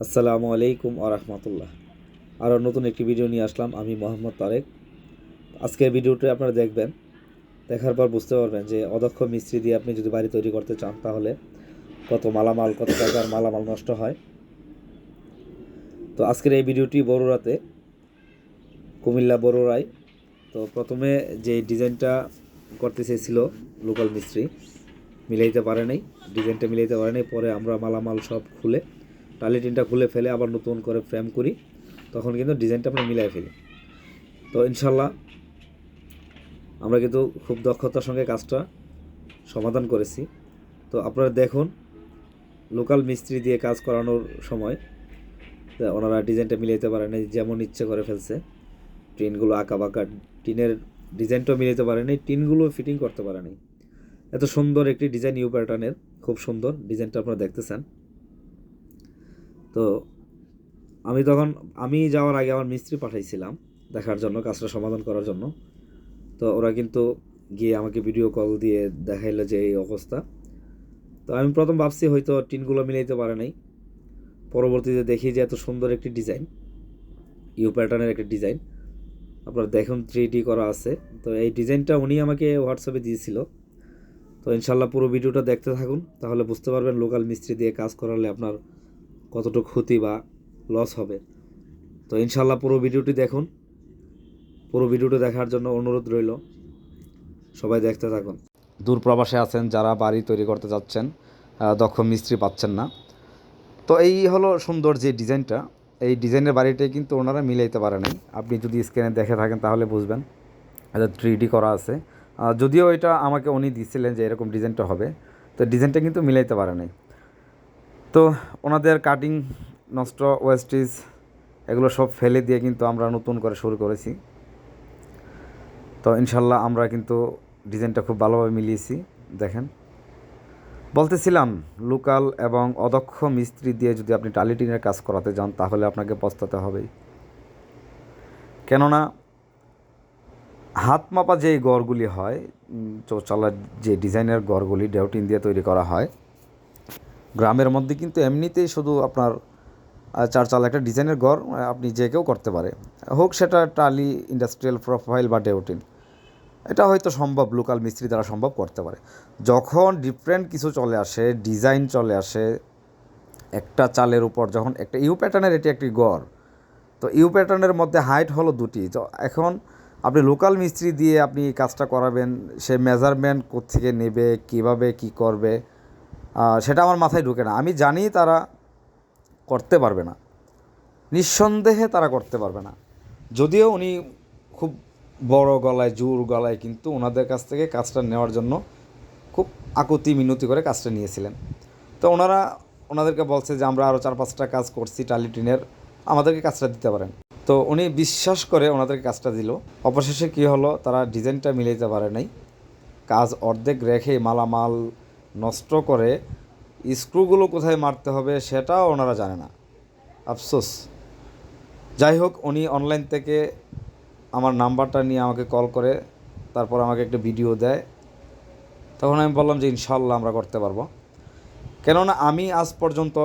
আসসালামু আলাইকুম আরহামতুল্লাহ। আরও নতুন একটি ভিডিও নিয়ে আসলাম। আমি মোহাম্মদ তারেক। আজকের ভিডিওটি আপনারা দেখবেন, দেখার পর বুঝতে পারবেন যে অদক্ষ মিস্ত্রি দিয়ে আপনি যদি বাড়ি তৈরি করতে চান তাহলে কত মালামাল, কত টাকার মালামাল নষ্ট হয়। তো আজকের এই ভিডিওটি বড়ুরাতে, কুমিল্লা বড়ুরায়। তো প্রথমে যে ডিজাইনটা করতে চেয়েছিল লোকাল মিস্ত্রি, মিলাইতে পারে নাই, ডিজাইনটা মিলাইতে পারে নাই। পরে আমরা মালামাল সব খুলে, টালি টিনটা খুলে ফেলে আবার নতুন করে ফ্রেম করি, তখন কিন্তু ডিজাইনটা আমরা মিলাই ফেলি। তো ইনশাল্লাহ আমরা কিন্তু খুব দক্ষতার সঙ্গে কাজটা সমাধান করেছি। তো আপনারা দেখুন, লোকাল মিস্ত্রি দিয়ে কাজ করানোর সময় ওনারা ডিজাইনটা মিলাইতে পারে নাই, যেমন ইচ্ছে করে ফেলছে। টিনগুলো আঁকা বাঁকা, টিনের ডিজাইনটাও মিলাইতে পারে নাই, টিনগুলো ফিটিং করতে পারে নাই। এত সুন্দর একটি ডিজাইন ইউ প্যাটার্নের, খুব সুন্দর ডিজাইনটা আপনারা দেখতেছেন। তো আমি যাওয়ার আগে আমার মিস্ত্রি পাঠাইছিলাম দেখার জন্য, কাজটা সমাধান করার জন্য। তো ওরা কিন্তু গিয়ে আমাকে ভিডিও কল দিয়ে দেখাইলো যে এই অবস্থা। তো আমি প্রথম ভাবছি হয়তো টিনগুলো মিলাইতে পারে নাই। পরবর্তীতে দেখি যে এত সুন্দর একটি ডিজাইন, ইউ প্যাটার্নের একটি ডিজাইন আপনারা দেখুন, 3D করা আছে। তো এই ডিজাইনটা উনি আমাকে হোয়াটসঅ্যাপে দিয়েছিল। তো ইনশাল্লাহ পুরো ভিডিওটা দেখতে থাকুন, তাহলে বুঝতে পারবেন লোকাল মিস্ত্রি দিয়ে কাজ করালে আপনার কতটুকু ক্ষতি বা লস হবে। তো ইনশাল্লাহ পুরো ভিডিওটি দেখুন। পুরো ভিডিওটি দেখার জন্য অনুরোধ রইল, সবাই দেখতে থাকুন। দূর প্রবাসে আছেন যারা বাড়ি তৈরি করতে যাচ্ছেন, দক্ষ মিস্ত্রি পাচ্ছেন না। তো এই হলো সুন্দর যে ডিজাইনটা, এই ডিজাইনের বাড়িটাই কিন্তু ওনারা মিলাইতে পারে নাই। আপনি যদি স্ক্রিনে দেখে থাকেন তাহলে বুঝবেন, এটা 3D করা আছে। যদিও এটা আমাকে উনি দিচ্ছিলেন যে এরকম ডিজাইনটা হবে, তো ডিজাইনটা কিন্তু মিলাইতে পারে নাই। তো ওনাদের কাটিং নষ্ট, ওয়েস্টেজ, এগুলো সব ফেলে দিয়ে কিন্তু আমরা নতুন করে শুরু করেছি। তো ইনশাল্লাহ আমরা কিন্তু ডিজাইনটা খুব ভালোভাবে মিলিয়েছি। দেখেন, বলতেছিলাম লোকাল এবং অদক্ষ মিস্ত্রি দিয়ে যদি আপনি টালি টিনের কাজ করাতে যান তাহলে আপনাকে পস্তাতে হবেই। কেননা হাত মাপা যেই গড়গুলি হয়, চৌচালার যে ডিজাইনের গড়গুলি ডেউটিন দিয়ে তৈরি করা হয়, গ্রামের মধ্যে কিন্তু এমনিতেই শুধু আপনার 4 চালা একটা ডিজাইনের গড় আপনি যে কেউ করতে পারে, হোক সেটা টালি, ইন্ডাস্ট্রিয়াল প্রোফাইল বা ডেউটিন। এটা হয়তো সম্ভব, লোকাল মিস্ত্রি দ্বারা সম্ভব করতে পারে। যখন ডিফারেন্ট কিছু চলে আসে, ডিজাইন চলে আসে একটা চালের উপর, যখন একটা ইউ প্যাটার্নের এটি একটি গড়, তো ইউ প্যাটার্নের মধ্যে হাইট হলো 2টি। তো এখন আপনি লোকাল মিস্ত্রি দিয়ে আপনি কাজটা করাবেন, সে মেজারমেন্ট কোত্থেকে নেবে, কিভাবে কি করবে, সেটা আমার মাথায় ঢুকে না। আমি জানি তারা করতে পারবে না, নিঃসন্দেহে তারা করতে পারবে না। যদিও উনি খুব বড় গলায়, জোর গলায় কিন্তু ওনাদের কাছ থেকে কাজটা নেওয়ার জন্য খুব আকুতি মিনতি করে কাজটা নিয়েছিলেন। তো ওনাদেরকে বলছে যে আমরা আরও 4-5টা কাজ করছি টালি টিনের, আমাদেরকে কাজটা দিতে পারেন। তো উনি বিশ্বাস করে ওনাদেরকে কাজটা দিল। অবশেষে কী হলো, তারা ডিজাইনটা মিলাইতে পারে নাই, কাজ অর্ধেক রেখে মালামাল নষ্ট করে স্ক্রুগুলো কোথায় মারতে হবে সেটাও ওনারা জানে না। আফসোস। যাই হোক, উনি অনলাইন থেকে আমার নাম্বারটা নিয়ে আমাকে কল করে তারপর আমাকে একটা ভিডিও দেয়। তখন আমি বললাম যে ইনশাল্লাহ আমরা করতে পারবো। কেননা আমি আজ পর্যন্ত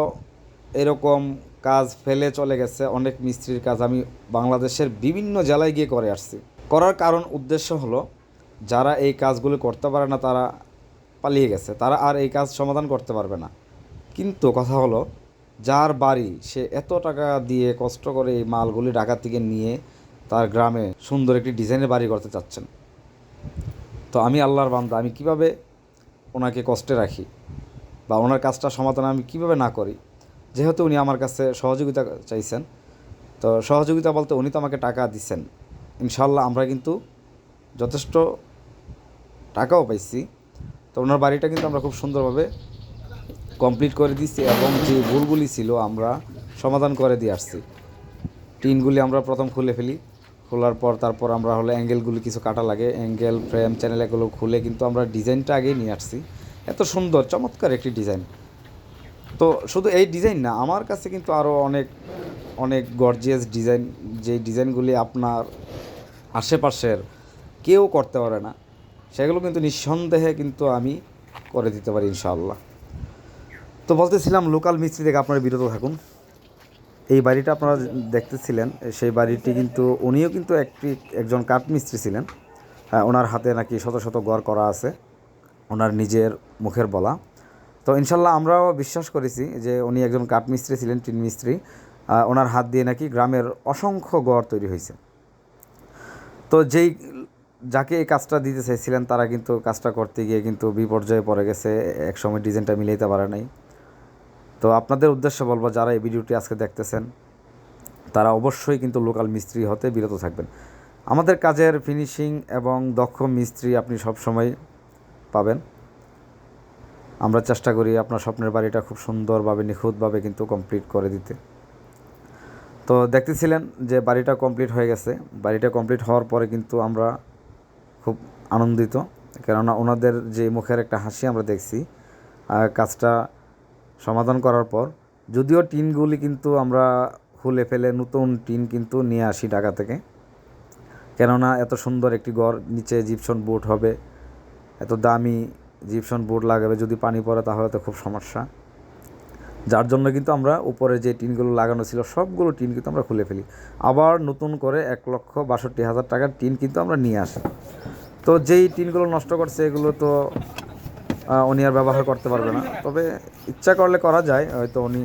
এরকম কাজ ফেলে চলে গেছে অনেক মিস্ত্রির কাজ আমি বাংলাদেশের বিভিন্ন জেলায় গিয়ে করে আসছি। করার কারণ, উদ্দেশ্য হলো যারা এই কাজগুলো করতে পারে না তারা পালিয়ে গেছে, তারা আর এই কাজ সমাধান করতে পারবে না। কিন্তু কথা হলো, যার বাড়ি, সে এত টাকা দিয়ে কষ্ট করে এই মালগুলি ঢাকা থেকে নিয়ে তার গ্রামে সুন্দর একটি ডিজাইনের বাড়ি করতে চাচ্ছেন। তো আমি আল্লাহর বান্দা, আমি কিভাবে ওনাকে কষ্টে রাখি বা ওনার কাজটা সমাধান আমি কিভাবে না করি। যেহেতু উনি আমার কাছে সহযোগিতা চাইছেন, তো সহযোগিতা বলতে উনি তো আমাকে টাকা দিচ্ছেন। ইনশাল্লাহ আমরা কিন্তু যথেষ্ট টাকাও পাইছি। তো ওনার বাড়িটা কিন্তু আমরা খুব সুন্দরভাবে কমপ্লিট করে দিচ্ছি এবং যে ভুলগুলি ছিল আমরা সমাধান করে দিয়ে আসছি। টিনগুলি আমরা প্রথম খুলে ফেলি, খোলার পর তারপর আমরা হলো অ্যাঙ্গেলগুলি কিছু কাটা লাগে, অ্যাঙ্গেল, ফ্রেম, চ্যানেল এগুলো খুলে কিন্তু আমরা ডিজাইনটা আগেই নিয়ে আসছি। এত সুন্দর চমৎকার একটি ডিজাইন। তো শুধু এই ডিজাইন না, আমার কাছে কিন্তু আরও অনেক অনেক গর্জিয়াস ডিজাইন, যেই ডিজাইনগুলি আপনার আশেপাশের কেউ করতে পারে না, সেগুলো কিন্তু নিঃসন্দেহে কিন্তু আমি করে দিতে পারি ইনশাআল্লাহ। তো বলতেছিলাম লোকাল মিস্ত্রি থেকে আপনারা বিরত থাকুন। এই বাড়িটা আপনারা দেখতেছিলেন, সেই বাড়িটি কিন্তু উনিও কিন্তু একজন কাঠমিস্ত্রি ছিলেন। হ্যাঁ, ওনার হাতে নাকি শত শত ঘর করা আছে, ওনার নিজের মুখের বলা। তো ইনশাল্লাহ আমরাও বিশ্বাস করেছি যে উনি একজন কাঠমিস্ত্রি ছিলেন, টিন মিস্ত্রি। ওনার হাত দিয়ে নাকি গ্রামের অসংখ্য ঘর তৈরি হয়েছে। তো যাকে এই কাজটা দিতে চাইছিলেন তারা কিন্তু কাজটা করতে গিয়ে কিন্তু বিপর্যয়ে পড়ে গেছে, একসময় ডিজাইনটা মিলাইতে পারে নাই। তো আপনাদের উদ্দেশ্যে বলবো, যারা এই ভিডিওটি আজকে দেখতেছেন তারা অবশ্যই কিন্তু লোকাল মিস্ত্রি হতে বিরত থাকবেন। আমাদের কাজের ফিনিশিং এবং দক্ষ মিস্ত্রি আপনি সবসময় পাবেন। আমরা চেষ্টা করি আপনার স্বপ্নের বাড়িটা খুব সুন্দরভাবে নিখুঁতভাবে কিন্তু কমপ্লিট করে দিতে। তো দেখতেছিলেন যে বাড়িটা কমপ্লিট হয়ে গেছে। বাড়িটা কমপ্লিট হওয়ার পরে কিন্তু আমরা খুব আনন্দিত, কেননা ওনাদের যে মুখের একটা হাসি আমরা দেখছি কাজটা সমাধান করার পর। যদিও টিনগুলি কিন্তু আমরা খুলে ফেলে নতুন টিন কিন্তু নিয়ে আসি ঢাকা থেকে, কেননা এত সুন্দর একটি ঘর, নিচে জিপসন বোর্ড হবে, এত দামি জিপসন বোর্ড লাগাবে, যদি পানি পড়ে তাহলে তো খুব সমস্যা। যার জন্য কিন্তু আমরা উপরে যে টিনগুলো লাগানো ছিল সবগুলো টিন কিন্তু আমরা খুলে ফেলি, আবার নতুন করে 1,62,000 টাকার টিন কিন্তু আমরা নিয়ে আসি। তো যেই টিনগুলো নষ্ট করছে এগুলো তো উনি আর ব্যবহার করতে পারবে না, তবে ইচ্ছা করলে করা যায়, হয়তো উনি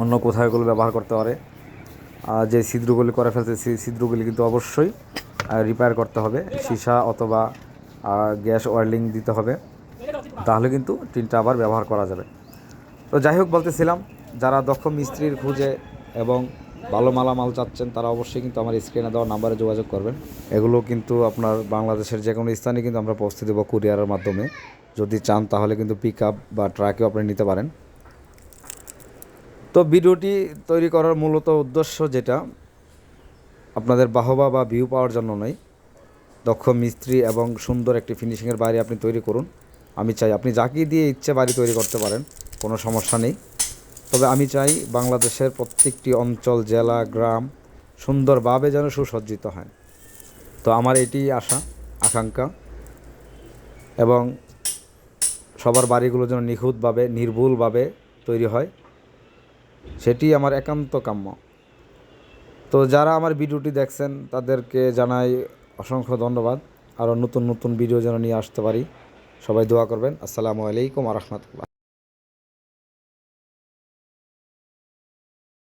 অন্য কোথাও এগুলো ব্যবহার করতে পারে। যে ছিদ্রগুলি করে ফেলছে সেই ছিদ্রগুলি কিন্তু অবশ্যই রিপেয়ার করতে হবে, সীসা অথবা গ্যাস ওয়ার্লিং দিতে হবে, তাহলে কিন্তু টিনটা আবার ব্যবহার করা যাবে। তো যাই হোক, বলতেছিলাম, যারা দক্ষ মিস্ত্রির খুঁজে এবং ভালো মালামাল চাচ্ছেন তারা অবশ্যই কিন্তু আমার স্ক্রিনে দেওয়া নাম্বারে যোগাযোগ করবেন। এগুলো কিন্তু আপনার বাংলাদেশের যে কোনো স্থানে কিন্তু আমরা পৌঁছে দেবো কুরিয়ারের মাধ্যমে। যদি চান তাহলে কিন্তু পিক আপ বা ট্রাকেও আপনি নিতে পারেন। তো ভিডিওটি তৈরি করার মূলত উদ্দেশ্য যেটা, আপনাদের বাহবা বা ভিউ পাওয়ার জন্য নয়। দক্ষ মিস্ত্রি এবং সুন্দর একটি ফিনিশিংয়ের বাড়ি আপনি তৈরি করুন। আমি চাই আপনি যাকে দিয়ে ইচ্ছে বাড়ি তৈরি করতে পারেন, কোনো সমস্যা নেই। তবে আমি চাই বাংলাদেশের প্রত্যেকটি অঞ্চল, জেলা, গ্রাম সুন্দরভাবে যেন সুসজ্জিত হয়। তো আমার এটি আশা, আকাঙ্ক্ষা, এবং সবার বাড়িগুলো যেন নিখুঁতভাবে, নির্ভুলভাবে তৈরি হয়, সেটি আমার একান্ত কাম্য। তো যারা আমার ভিডিওটি দেখছেন তাদেরকে জানাই অসংখ্য ধন্যবাদ। আরও নতুন নতুন ভিডিও যেন নিয়ে আসতে পারি। সবাই দোয়া করবেন। আসসালামু আলাইকুম ওয়া রাহমাতুল্লাহ।